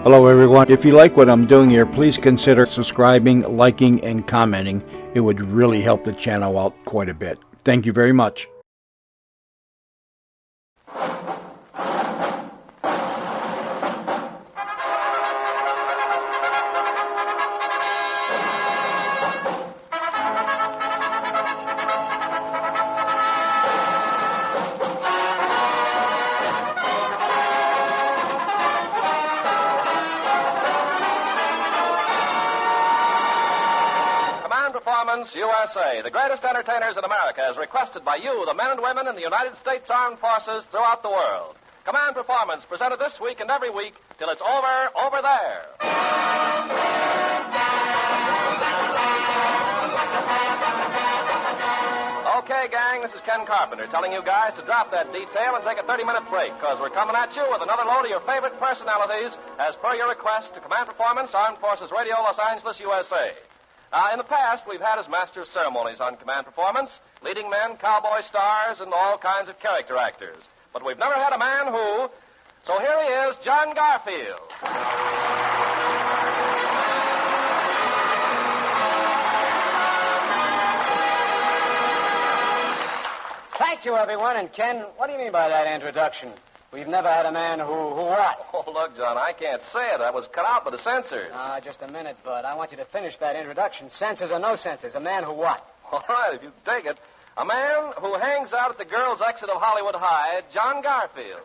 Hello, everyone. If you like what I'm doing here, please consider subscribing, liking, and commenting. It would really help the channel out quite a bit. Thank you very much. USA, the greatest entertainers in America, as requested by you, the men and women in the United States Armed Forces throughout the world. Command Performance, presented this week and every week till it's over there. Okay, gang, this is Ken Carpenter telling you guys to drop that detail and take a 30-minute break, because we're coming at you with another load of your favorite personalities as per your request to Command Performance, Armed Forces Radio, Los Angeles, USA. In the past, we've had as master of ceremonies on Command Performance, leading men, cowboy stars, and all kinds of character actors. But we've never had a man who... So here he is, John Garfield. Thank you, everyone. And, Ken, what do you mean by that introduction? We've never had a man who what? Oh, look, John, I can't say it. That was cut out by the censors. Just a minute, Bud. I want you to finish that introduction. Censors or no censors, a man who what? All right, if you take it. A man who hangs out at the girls' exit of Hollywood High, John Garfield.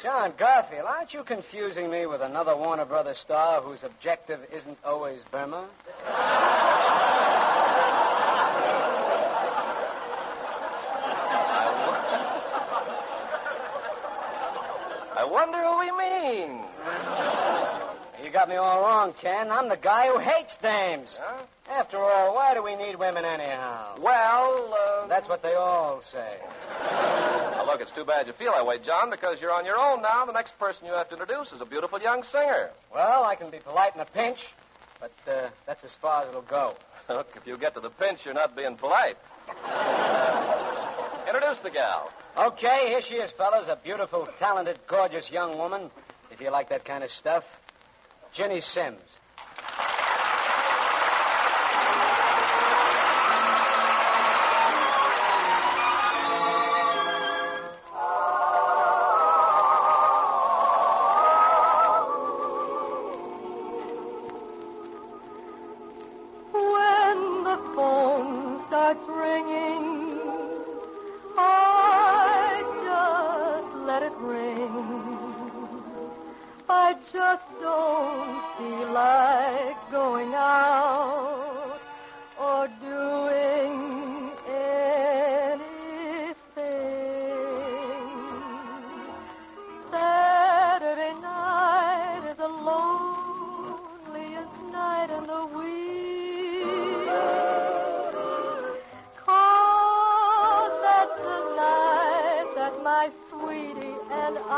John Garfield, aren't you confusing me with another Warner Brothers star whose objective isn't always Burma? I wonder who he means. You got me all wrong, Ken. I'm the guy who hates dames. Huh? After all, why do we need women anyhow? Well, That's what they all say. Now, look, it's too bad you feel that way, John, because you're on your own now. The next person you have to introduce is a beautiful young singer. Well, I can be polite in a pinch, but that's as far as it'll go. Look, if you get to the pinch, you're not being polite. Introduce the gal. Okay, here she is, fellas. A beautiful, talented, gorgeous young woman, if you like that kind of stuff. Ginny Sims. When the phone starts ringing, I just let it ring. I just don't feel like going out or doing anything. Saturday night is the loneliest night in the week, 'cause that's the night that my sweetie and I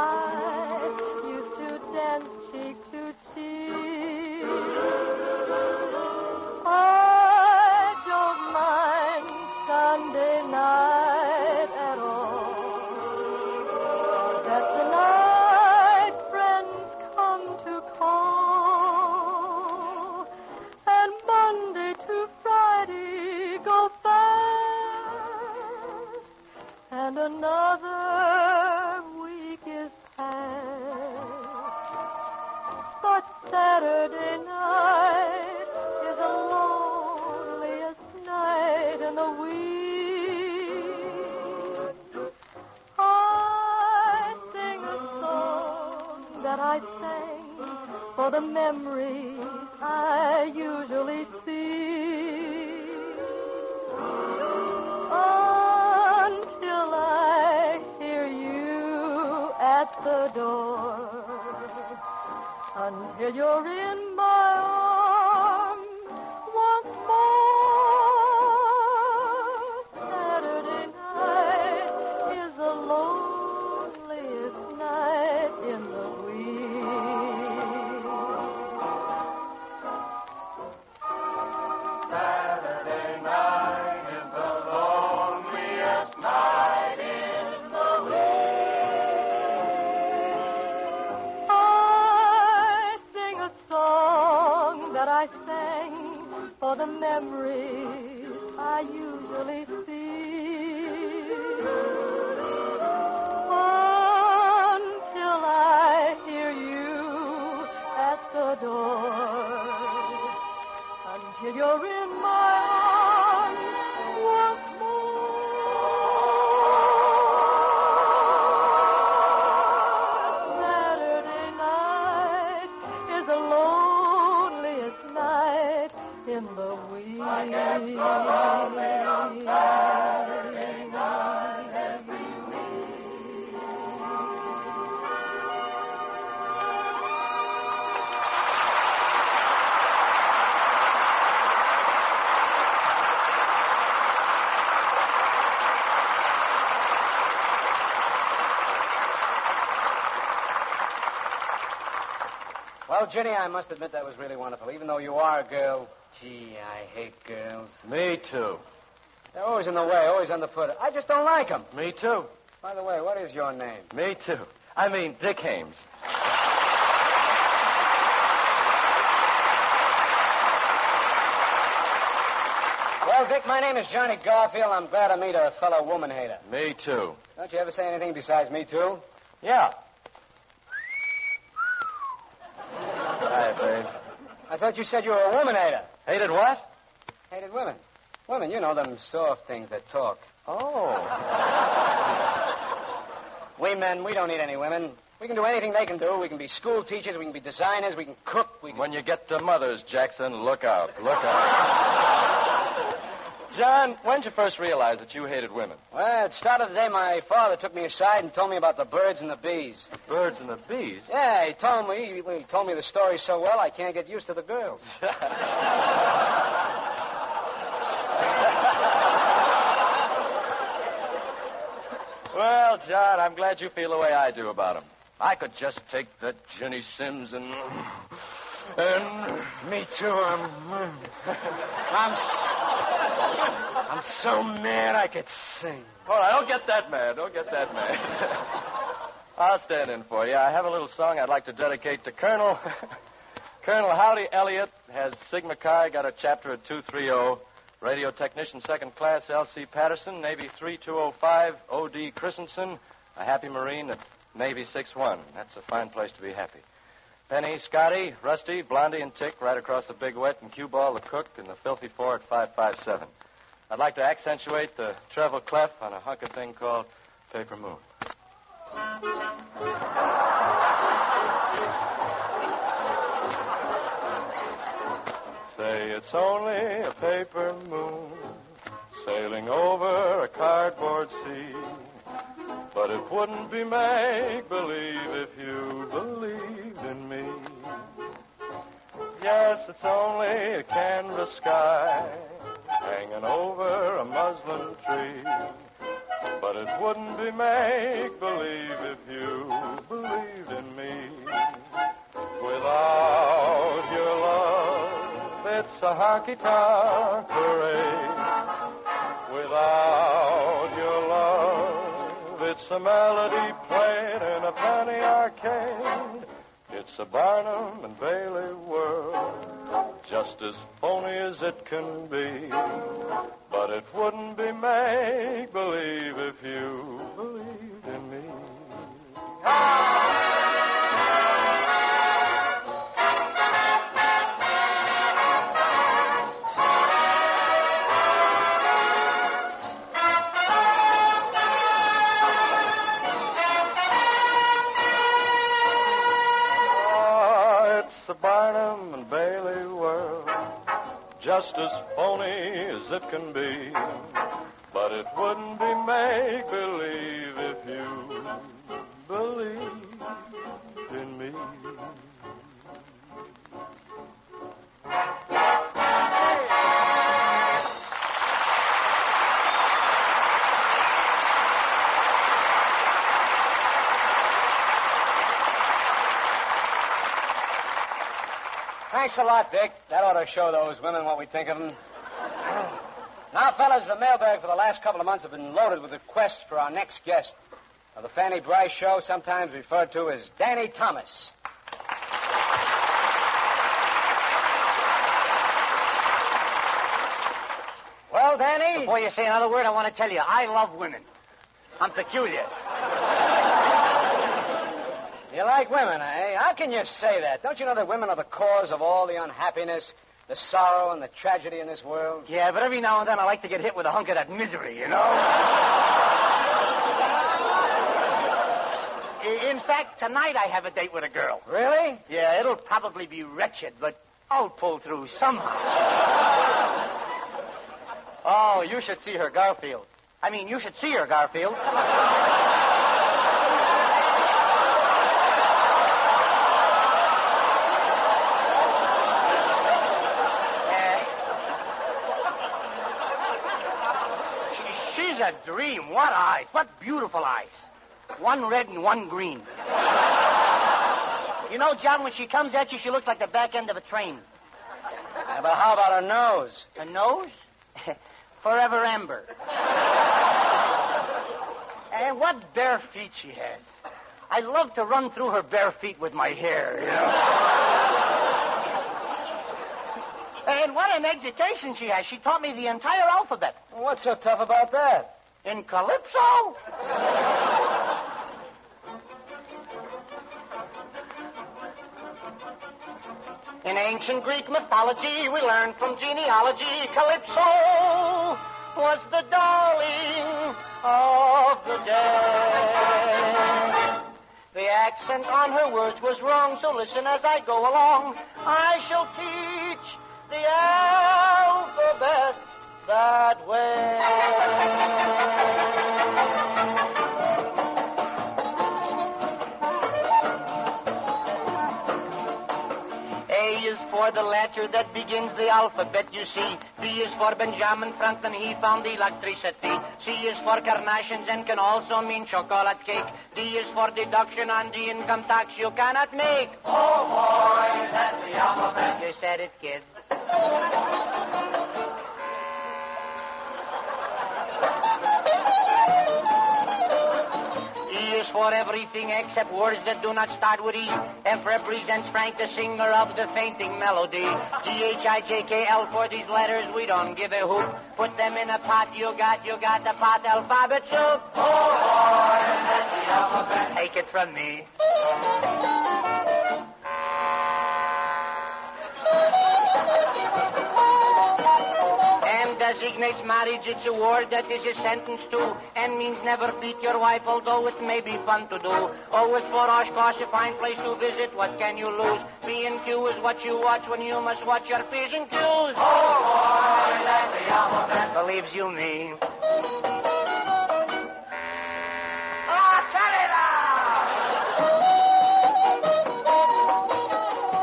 used to dance cheek to cheek. I don't mind Sunday night at all. That's the night friends come to call, and Monday to Friday go fast, and another week is past. But Saturday night is the loneliest night in the week. I sing a song that I sang for the memories I usually see, until I hear you at the door. Until you're in my arms once more. Saturday night is the loneliest night in the week. Saturday night is the loneliest night in the week. for the memories I usually see. Until I hear you at the door. Until you're in my arms once more. Saturday night is the loneliest night in the week. I get so lonely on Saturday night every week. Well, Ginny, I must admit that was really wonderful. Even though you are a girl, gee, I hate girls. Me too. They're always in the way, always underfoot. I just don't like them. Me too. By the way, what is your name? Me too. I mean, Dick Hames. Well, Dick, my name is Johnny Garfield. I'm glad to meet a fellow woman hater. Me too. Don't you ever say anything besides me too? Yeah. Hi, babe. I thought you said you were a woman hater. Hated what? Hated women. Women, you know, them soft things that talk. Oh. We men, we don't need any women. We can do anything they can do. We can be school teachers, we can be designers, we can cook, we can... When you get to mothers, Jackson, look out. Look out. John, when did you first realize that you hated women? Well, it started the day my father took me aside and told me about the birds and the bees. The birds and the bees? Yeah, he told me the story so well I can't get used to the girls. Well, John, I'm glad you feel the way I do about them. I could just take that Jenny Sims and Me too. I'm so mad I could sing. All right, don't get that mad. Don't get that mad. I'll stand in for you. I have a little song I'd like to dedicate to Colonel Howdy Elliott. Has Sigma Chi got a chapter at 230. Radio technician, second class, L.C. Patterson. Navy 3205, O.D. Christensen. A happy Marine at Navy 61. That's a fine place to be happy. Penny, Scotty, Rusty, Blondie, and Tick right across the Big Wet, and Cue Ball, the cook, and the Filthy Four at 557. I'd like to accentuate the treble clef on a hunk of thing called Paper Moon. Say it's only a paper moon sailing over a cardboard sea, but it wouldn't be make-believe if you believed in me. Yes, it's only a canvas sky hanging over a muslin tree, but it wouldn't be make-believe if you believed in me. Without your love, it's a honky-tonk parade. Without your love, it's a melody played in a penny arcade. It's a Barnum and Bailey world, just as phony as it can be. But it wouldn't be make-believe if you believed in me. The Barnum and Bailey world, just as phony as it can be, but it wouldn't be make-believe if you believed in me. Thanks a lot, Dick. That ought to show those women what we think of them. Now, fellas, the mailbag for the last couple of months have been loaded with requests for our next guest of the Fanny Bryce Show, sometimes referred to as Danny Thomas. Danny? Before you say another word, I want to tell you, I love women. I'm peculiar. You like women, eh? How can you say that? Don't you know that women are the cause of all the unhappiness, the sorrow, and the tragedy in this world? Yeah, but every now and then I like to get hit with a hunk of that misery, you know? In fact, tonight I have a date with a girl. Really? Yeah, it'll probably be wretched, but I'll pull through somehow. Oh, you should see her, Garfield. I mean, you should see her, Garfield. She's a dream. What eyes. What beautiful eyes. One red and one green. You know, John, when she comes at you, she looks like the back end of a train. Yeah, but how about her nose? Her nose? Forever amber. And what bare feet she has. I'd love to run through her bare feet with my hair, you know. And what an education she has. She taught me the entire alphabet. What's so tough about that? In Calypso? In ancient Greek mythology, we learned from genealogy, Calypso was the darling of the day. The accent on her words was wrong, so listen as I go along. I shall teach the alphabet that way. A is for the letter that begins the alphabet, you see. B is for Benjamin Franklin, he found electricity. C is for carnations and can also mean chocolate cake. D is for deduction on the income tax you cannot make. Oh, boy, that's the alphabet. You said it, kid. E is for everything except words that do not start with E. F represents Frank, the singer of the fainting melody. G-H-I-J-K-L for these letters, we don't give a hoot. Put them in a pot, you got the pot alphabet soup. Oh, boy, that's the alphabet. Take it from me. Designates marriage, it's a word that is a sentence too, and means never beat your wife, although it may be fun to do. O is for Oshkosh, a fine place to visit, what can you lose? P and Q is what you watch when you must watch your P's and Q's. Oh, boy, that's the alphabet. Believes you me.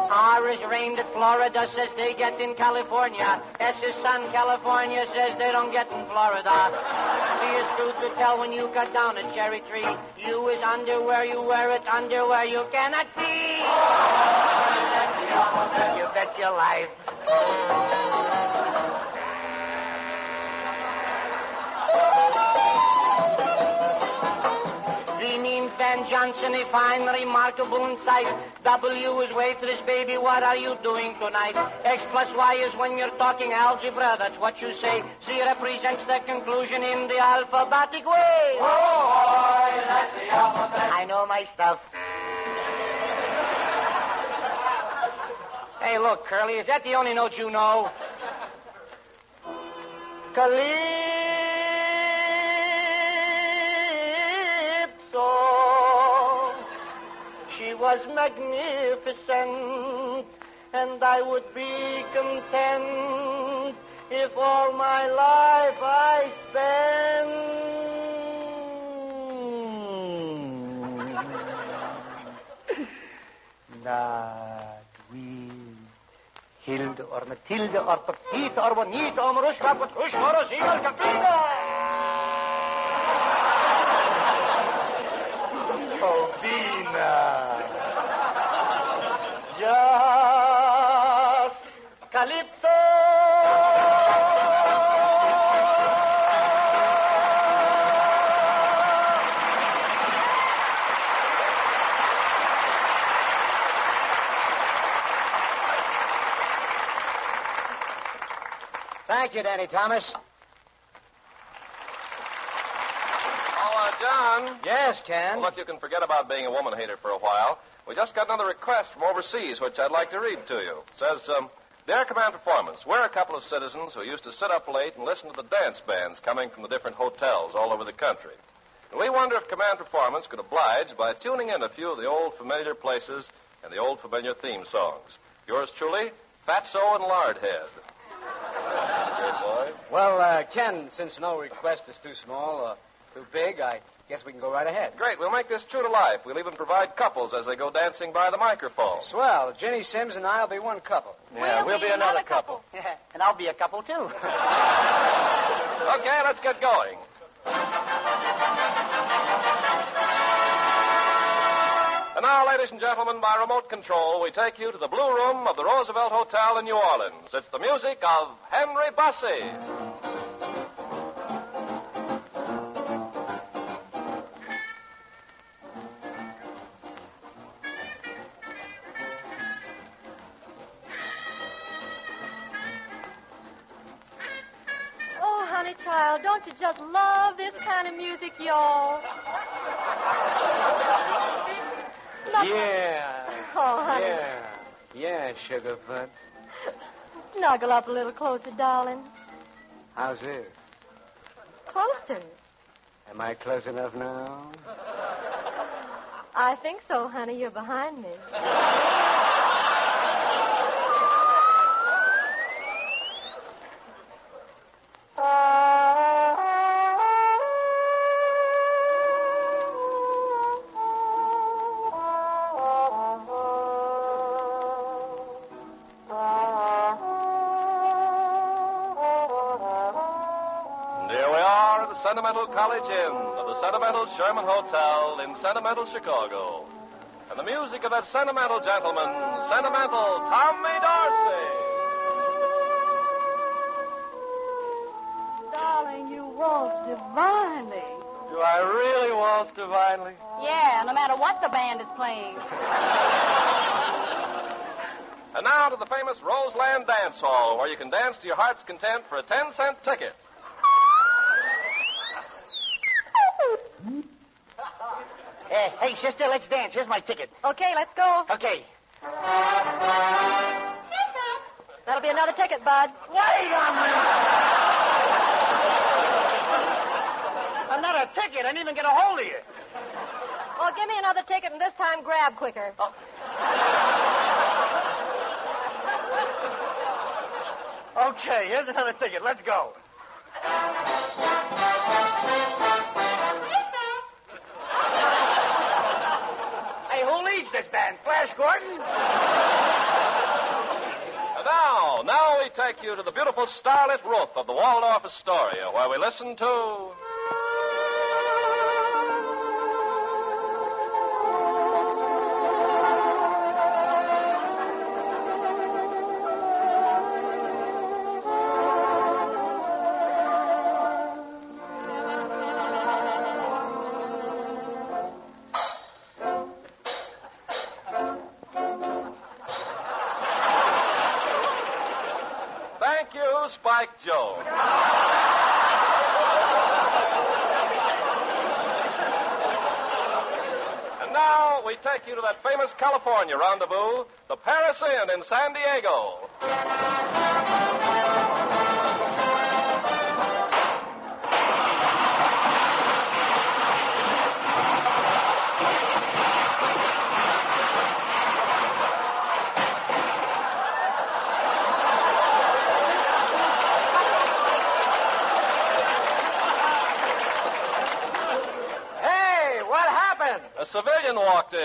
R is rain that Florida says they get in California. S is sun, California says they don't get in Florida. T is truth to tell when you cut down a cherry tree. U is underwear, you wear it, underwear you cannot see. You bet your life. V means Van Johnson, a fine, remarkable insight. W is waitress, baby, what are you doing tonight? X plus Y is when you're talking algebra, that's what you say. Z represents the conclusion in the alphabetic way. Oh, boy, that's the alphabet. I know my stuff. Hey, look, Curly, is that the only note you know? She was magnificent, and I would be content if all my life I spent not with Hilde or Matilde or Pepita or Bonita or Marushka, Petrushka or Rosina or Caprina. Oh, Bina. Just Calypso. Thank you, Danny Thomas. John. Yes, Ken. Well, look, you can forget about being a woman hater for a while. We just got another request from overseas, which I'd like to read to you. It says, Dear Command Performance, we're a couple of citizens who used to sit up late and listen to the dance bands coming from the different hotels all over the country. And we wonder if Command Performance could oblige by tuning in a few of the old familiar places and the old familiar theme songs. Yours truly, Fatso and Lardhead. Good boy. Well, Ken, since no request is too small or too big, I guess we can go right ahead. Great. We'll make this true to life. We'll even provide couples as they go dancing by the microphone. Swell. Ginny Sims and I'll be one couple. Yeah, we'll be another couple. And I'll be a couple, too. Okay, let's get going. And now, ladies and gentlemen, by remote control, we take you to the Blue Room of the Roosevelt Hotel in New Orleans. It's the music of Henry Bussey. Oh, honey child, don't you just love this kind of music, y'all? Yeah. Oh, honey. Yeah, Sugarfoot. Snuggle up a little closer, darling. How's this? Closer. Am I close enough now? I think so, honey. You're behind me. Sentimental College Inn of the Sentimental Sherman Hotel in sentimental Chicago. And the music of that sentimental gentleman, Sentimental Tommy Dorsey. Darling, you waltz divinely. Do I really waltz divinely? Yeah, no matter what the band is playing. And now to the famous Roseland Dance Hall, where you can dance to your heart's content for a 10-cent ticket. Hey, sister, let's dance. Here's my ticket. Okay, let's go. Okay. That'll be another ticket, Bud. Wait a minute. Another ticket? I didn't even get a hold of you. Well, give me another ticket, and this time grab quicker. Oh. Okay, here's another ticket. Let's go. Hey, who leads this band? Flash Gordon? And now we take you to the beautiful starlit roof of the Waldorf Astoria, where we listen to... Thank you, Spike Jones. And now we take you to that famous California rendezvous, the Paris Inn in San Diego. Hey, what happened? A civilian walked in.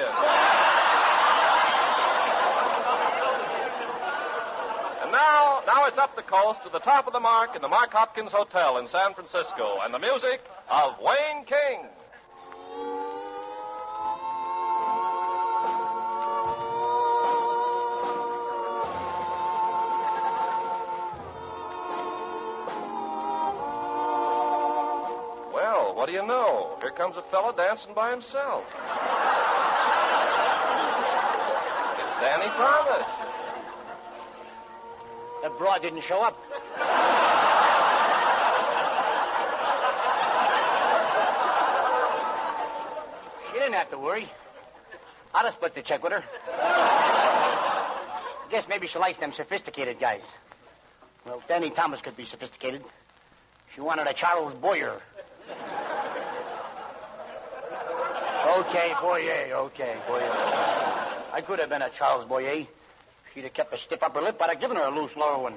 And now it's up the coast to the top of the Mark in the Mark Hopkins Hotel in San Francisco, and the music of Wayne King. Well, what do you know? Here comes a fellow dancing by himself. It's Danny Thomas. That broad didn't show up. wouldn't have to worry. I'll just split the check with her. Guess maybe she likes them sophisticated guys. Well, Danny Thomas could be sophisticated. She wanted a Charles Boyer. Okay, Boyer. I could have been a Charles Boyer. She'd have kept a stiff upper lip, I'd have given her a loose lower one.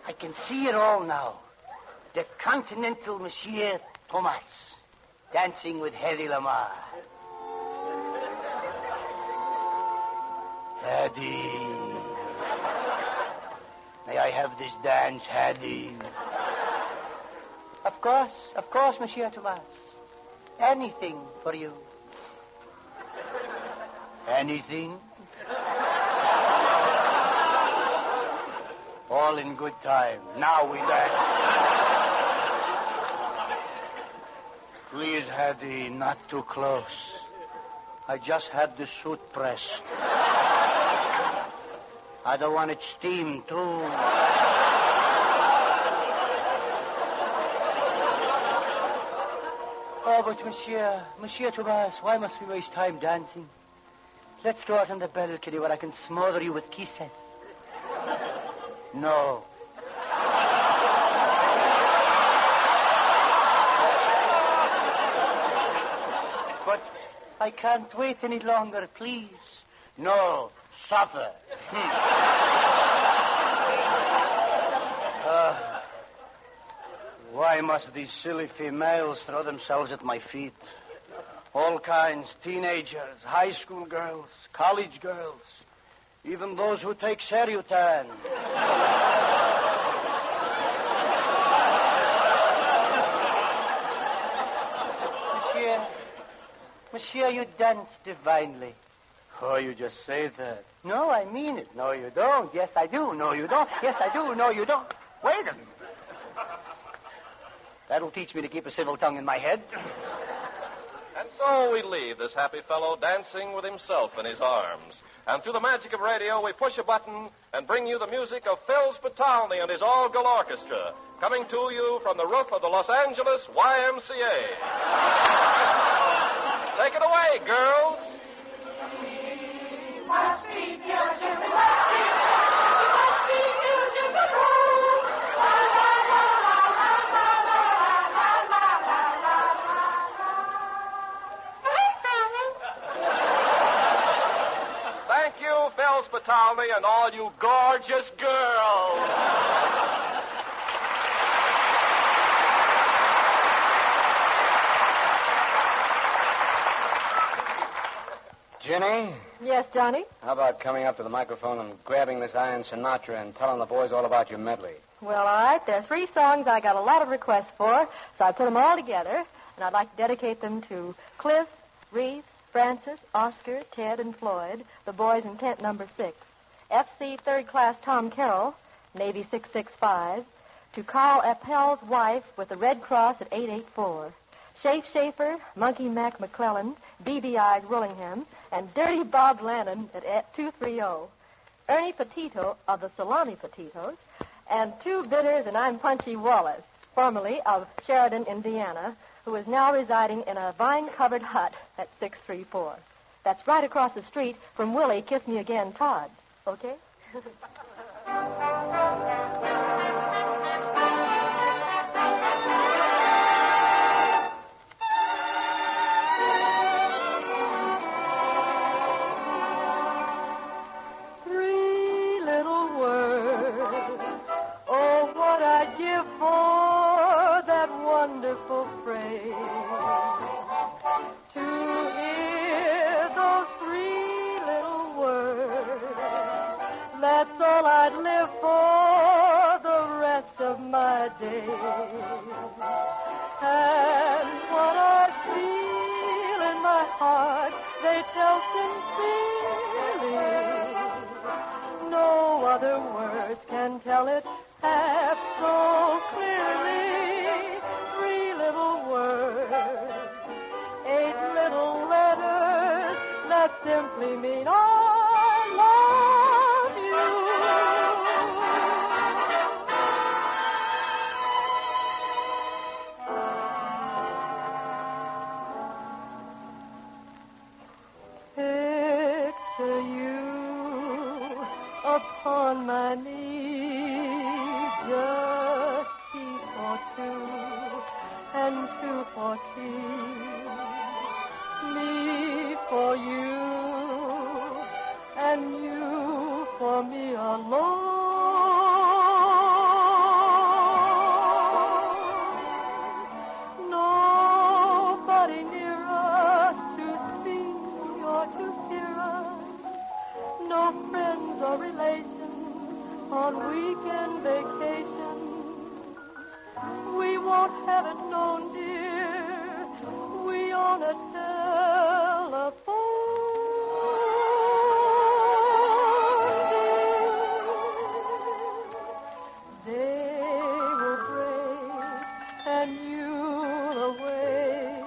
I can see it all now. The Continental Monsieur Thomas dancing with Hedy Lamarr. Hedy. May I have this dance, Hedy? Of course, Monsieur Thomas. Anything for you. Anything? All in good time. Now we dance. Please, Hedy, not too close. I just had the suit pressed. I don't want it steamed, too. Oh, but Monsieur Thomas, why must we waste time dancing? Let's go out on the balcony where I can smother you with kisses. No. But I can't wait any longer, please. No, suffer. Why must these silly females throw themselves at my feet? All kinds, teenagers, high school girls, college girls, even those who take Seriutan. Monsieur, you dance divinely. Oh, you just say that. No, I mean it. No, you don't. Yes, I do. No, you don't. Yes, I do. No, you don't. Wait a minute. That'll teach me to keep a civil tongue in my head. And so we leave this happy fellow dancing with himself in his arms. And through the magic of radio, we push a button and bring you the music of Phil Spitalny and his all-girl orchestra, coming to you from the roof of the Los Angeles YMCA. Take it away, girls. Thank you, Phil Spitalny, and all you gorgeous girls. Jenny, Yes, Johnny? how about coming up to the microphone and grabbing this Iron Sinatra and telling the boys all about your medley? Well, all right. There are 3 songs I got a lot of requests for, so I put them all together, and I'd like to dedicate them to Cliff, Reeve, Francis, Oscar, Ted, and Floyd, the boys in tent number 6. FC 3rd Class Tom Carroll, Navy 665, to Carl Appel's wife with the Red Cross at 884. Shafe Schaefer, Monkey Mac McClellan, BBI's Willingham, and Dirty Bob Lannon at 230. Ernie Petito of the Salami Petitos, and 2 bidders, and I'm Punchy Wallace, formerly of Sheridan, Indiana, who is now residing in a vine-covered hut at 634. That's right across the street from Willie Kiss Me Again Todd. Okay? Wonderful phrase to hear those 3 little words. That's all I'd live for the rest of my days. And what I feel in my heart, they tell sincerely. No other words can tell it half so clearly. 3 little words, 8 little letters that simply mean I love you. and two for tea. Me for you, and you for me alone. Nobody near us to see or to hear us. No friends or relations on weekend vacation. We won't have it known, dear. We own a telephone. Day will break and you'll awake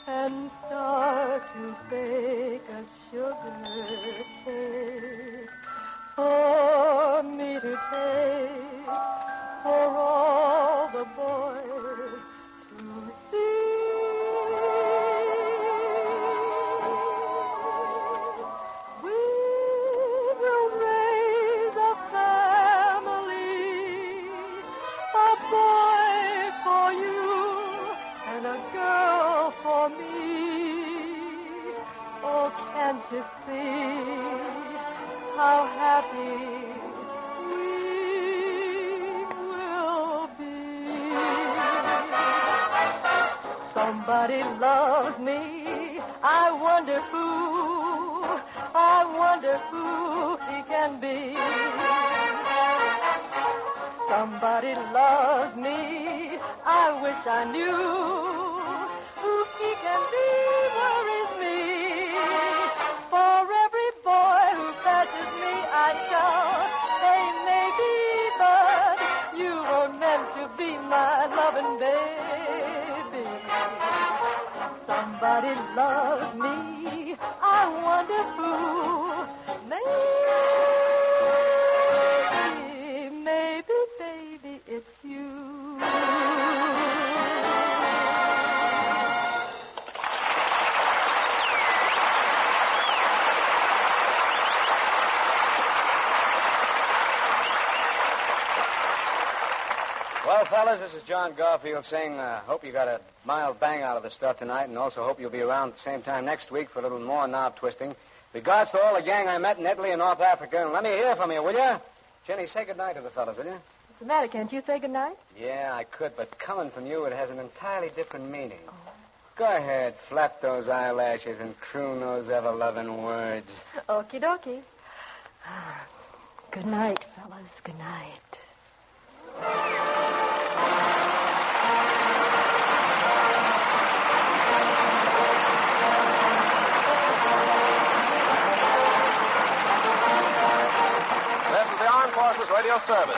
and start to bake a sugar cake for me to take, for all the boys to see. We will raise a family, a boy for you and a girl for me. Oh, can't you see how happy we will be? Somebody loves me. I wonder who he can be. Somebody loves me. I wish I knew who he can be. Worries me. For every boy who passes me, I shout, they may be, but you were meant to be my loving baby. Somebody loves me. I wonder who. Maybe, baby, it's you. Well, fellas, this is John Garfield saying, hope you got a mild bang out of the stuff tonight, and also hope you'll be around at the same time next week for a little more knob twisting. Regards to all the gang I met in Italy and North Africa, and let me hear from you, will you? Jenny, say goodnight to the fellas, will you? What's the matter? Can't you say goodnight? Yeah, I could, but coming from you, it has an entirely different meaning. Oh. Go ahead, flap those eyelashes and croon those ever-loving words. Okie dokie. Good night, fellas. Good night. This is the Armed Forces Radio Service.